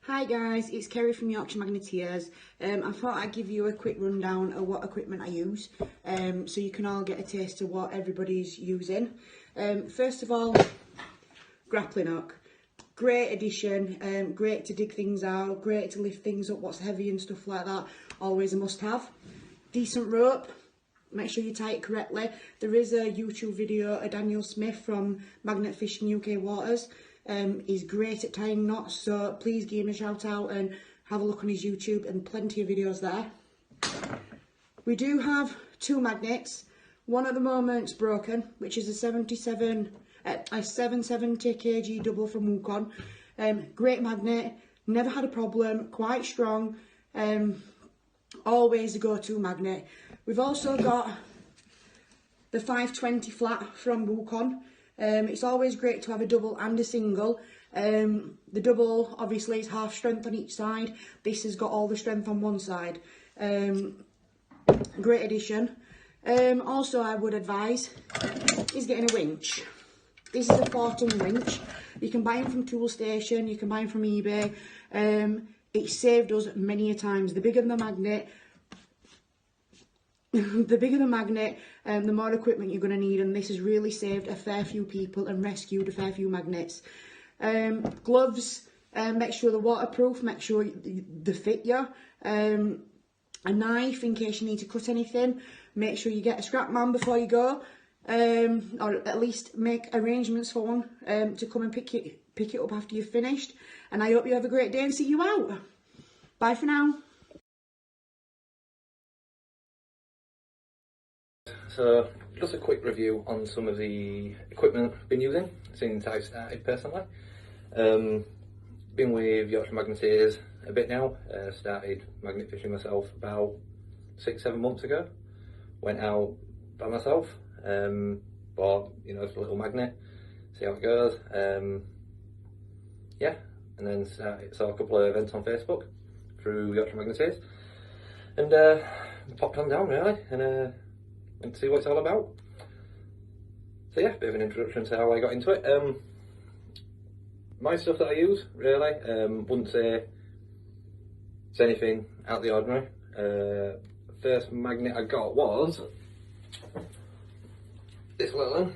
Hi guys, it's Kerry from Yorkshire Magneteers. I thought I'd give you a quick rundown of what equipment I use, so you can all get a taste of what everybody's using. First of all, grappling hook. Great addition, great to dig things out, great to lift things up what's heavy and stuff like that, always a must have. Decent rope, make sure you tie it correctly. There is a YouTube video of Daniel Smith from Magnet Fishing UK Waters. He's great at tying knots, so please give him a shout out and have a look on his YouTube, and plenty of videos there. We do have two magnets. One at the moment's broken, which is a 770 kg double from Wukon. Great magnet, never had a problem, quite strong, always a go-to magnet. We've also got the 520 flat from Wukon. It's always great to have a double and a single. The double obviously is half strength on each side. This has got all the strength on one side. Great addition. Also I would advise is getting a winch. This is a 4-ton winch. You can buy them from Toolstation, you can buy them from eBay. It's saved us many a times. The bigger the magnet, the more equipment you're going to need, and this has really saved a fair few people and rescued a fair few magnets. Gloves, make sure they're waterproof, make sure they fit you. A knife in case you need to cut anything. Make sure you get a scrap man before you go, or at least make arrangements for one to come and pick it up after you've finished. And I hope you have a great day and see you out. Bye for now. So, just a quick review on some of the equipment I've been using since I've started personally. Been with Yorkshire Magneteers a bit now. Started magnet fishing myself about 6-7 months ago. Went out by myself, bought just a little magnet, see how it goes. Yeah, and then saw a couple of events on Facebook through Yorkshire Magneteers, and popped on down really, and to see what it's all about. So yeah, bit of an introduction to how I got into it. My stuff that I use, really, wouldn't say it's anything out of the ordinary. First magnet I got was this little one.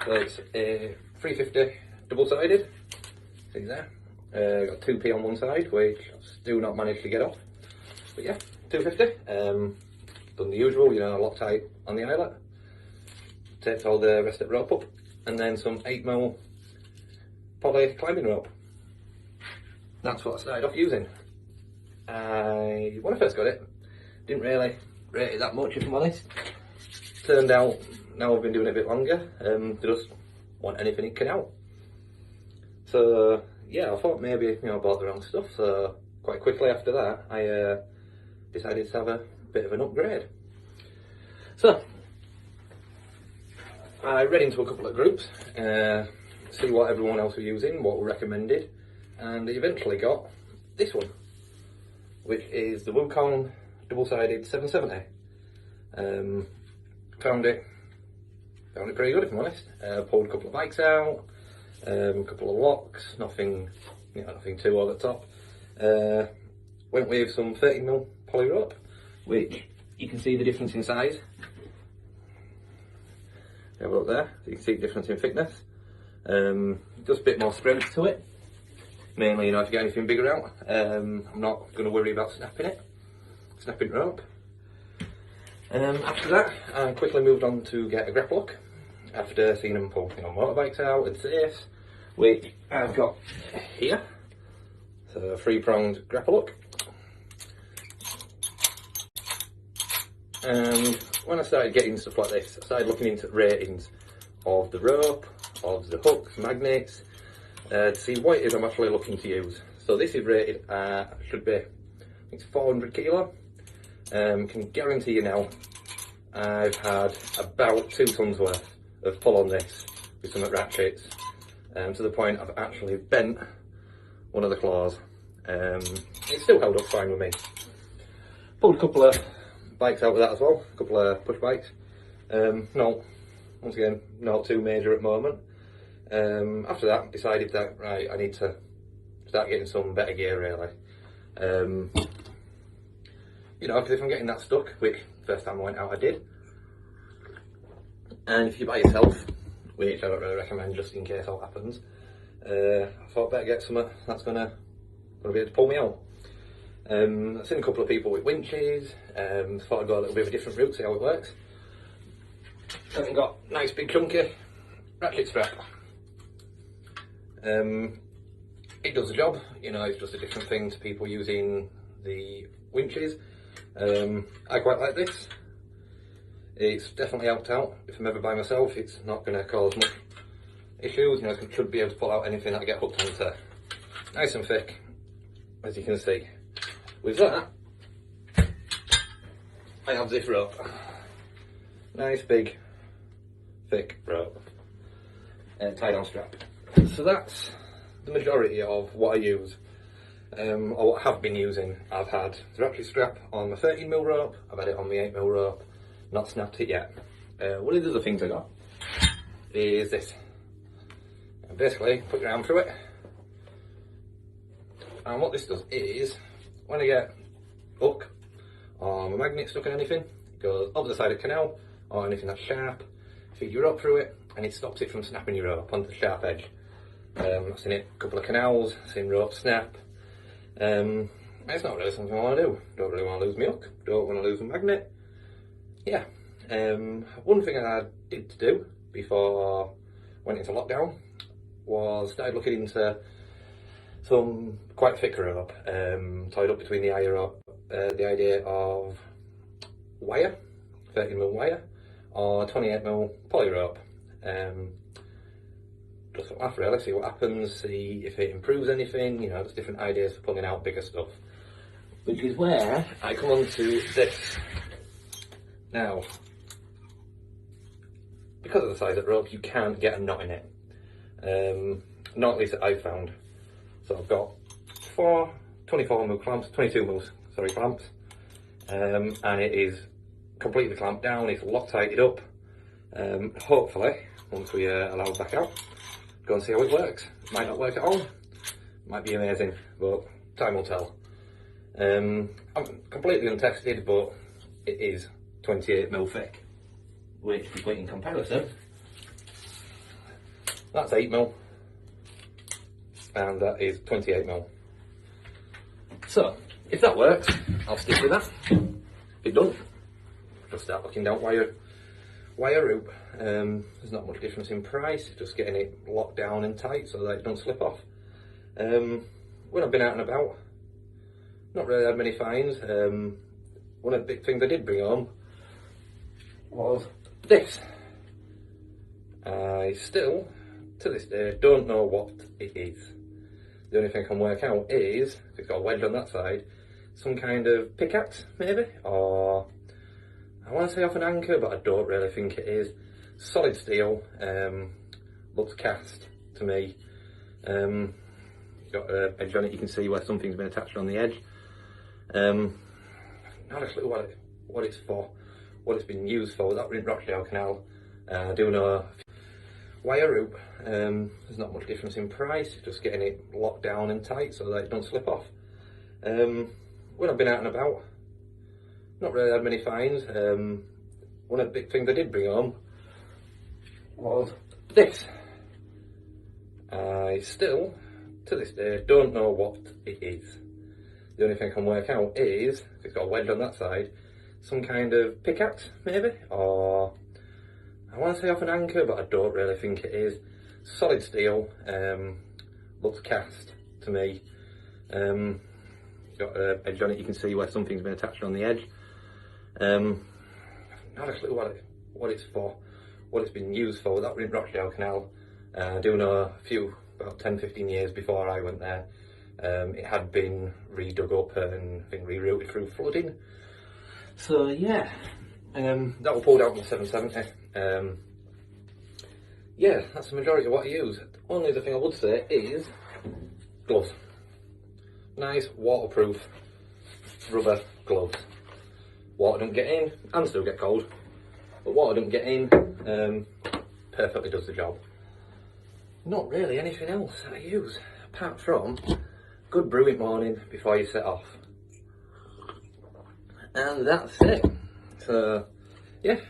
So it's a 350 double-sided, see there. Got 2p on one side, which I still not managed to get off. But yeah, 250. Done the usual, Loctite on the eyelet, taped all the rest of the rope up, and then some 8mm poly climbing rope. That's what I started off using. When I first got it, didn't really rate it that much, if I'm honest. Turned out, now I've been doing it a bit longer, they just want anything it can out. So yeah, I thought maybe I bought the wrong stuff, so quite quickly after that I decided to have a bit of an upgrade. So I read into a couple of groups, see what everyone else was using, what were recommended, and eventually got this one, which is the Wukon double-sided 770. Found it pretty good, if I'm honest. Pulled a couple of bikes out, a couple of locks, nothing too over the top. Went with some 30mm poly rope, which you can see the difference in size. Have a look there, so you can see the difference in thickness. Just a bit more strength to it. Mainly, if you get anything bigger out, I'm not going to worry about snapping rope. After that, I quickly moved on to get a grapple hook, after seeing them pull motorbikes out and safes, which I've got here. So a 3-pronged grapple hook. And when I started getting stuff like this, I started looking into ratings of the rope, of the hooks, magnets, to see what it is I'm actually looking to use. So this is rated at, should be, I think it's 400 kilo. Can guarantee you now, I've had about 2 tons worth of pull on this with some ratchets, to the point I've actually bent one of the claws. It still held up fine with me. Pulled a couple of bikes out with that as well, a couple of push bikes. Once again, not too major at the moment. After that, decided that, right, I need to start getting some better gear really. You know, because if I'm getting that stuck, which first time I went out I did, and if you're by yourself, which I don't really recommend just in case all happens, I thought better get something that's gonna be able to pull me out. I've seen a couple of people with winches, thought I'd go a little bit of a different route, see how it works. I've got nice big chunky ratchet strap. It does the job, you know, it's just a different thing to people using the winches. I quite like this. It's definitely helped out. If I'm ever by myself, it's not going to cause much issues. You know, it should be able to pull out anything that I get hooked onto. Nice and thick, as you can see. With that, I have this rope. Nice big, thick rope. Tie-down strap. So that's the majority of what I use. Or what I have been using. I've had the ratchet strap on my 13mm rope, I've had it on my 8mm rope, not snapped it yet. One of the other things I got is this. And basically, put your arm through it. And what this does is, when I get hook or my magnet stuck in anything, it goes over the side of the canal or anything that's sharp, feed your rope through it, and it stops it from snapping your rope onto the sharp edge. I've seen it a couple of canals, seen rope snap. It's not really something I want to do. Don't really want to lose my hook, don't want to lose my magnet. Yeah. One thing I did do before I went into lockdown was started looking into some quite thick rope, tied up between the eye rope. The idea of wire, 13mm wire, or 28mm poly rope. Just for laugh really, see what happens, see if it improves anything, you know, there's different ideas for pulling out bigger stuff. Which is where I come on to this. Now, because of the size of the rope, you can't get a knot in it. Not at least that I've found. So I've got 4 24mm clamps, 22mm, sorry, clamps. And it is completely clamped down, it's Loctited up. Hopefully, once we allow it back out, go and see how it works. Might not work at all, might be amazing, but time will tell. I'm completely untested, but it is 28mm thick, which, to put in comparison, that's 8mm, and that is 28mm. So, if that works, I'll stick with that. If it doesn't, just start looking down wire rope. There's not much difference in price, just getting it locked down and tight so that it don't slip off. When I've been out and about, not really had many finds. One of the big things I did bring home was this. I still, to this day, don't know what it is. The only thing I can work out is, if it's got a wedge on that side, some kind of pickaxe maybe, or I want to say off an anchor, but I don't really think it is. Solid steel, looks cast to me. Got an edge on it, you can see where something's been attached on the edge. Not a clue what it's for, what it's been used for. That in Rochdale Canal, I do know. Wire rope, there's not much difference in price, just getting it locked down and tight so that it don't slip off. When I've been out and about, not really had many finds. One of the big things I did bring home was this. I still, to this day, don't know what it is. The only thing I can work out is, if it's got a wedge on that side, some kind of pickaxe maybe, or I want to say off an anchor, but I don't really think it is. Solid steel, looks cast to me. Got an edge on it, you can see where something's been attached on the edge. Not a clue what it's for, what it's been used for. That in Rochdale Canal, I do know about 10-15 years before I went there, it had been redug up and been rerouted through flooding. So yeah, that was pulled out in the 770. Yeah, that's the majority of what I use. The only other thing I would say is gloves. Nice waterproof rubber gloves. Water don't get in, and still get cold, but water don't get in, perfectly does the job. Not really anything else I use, apart from good brewing morning before you set off. And that's it. So, yeah.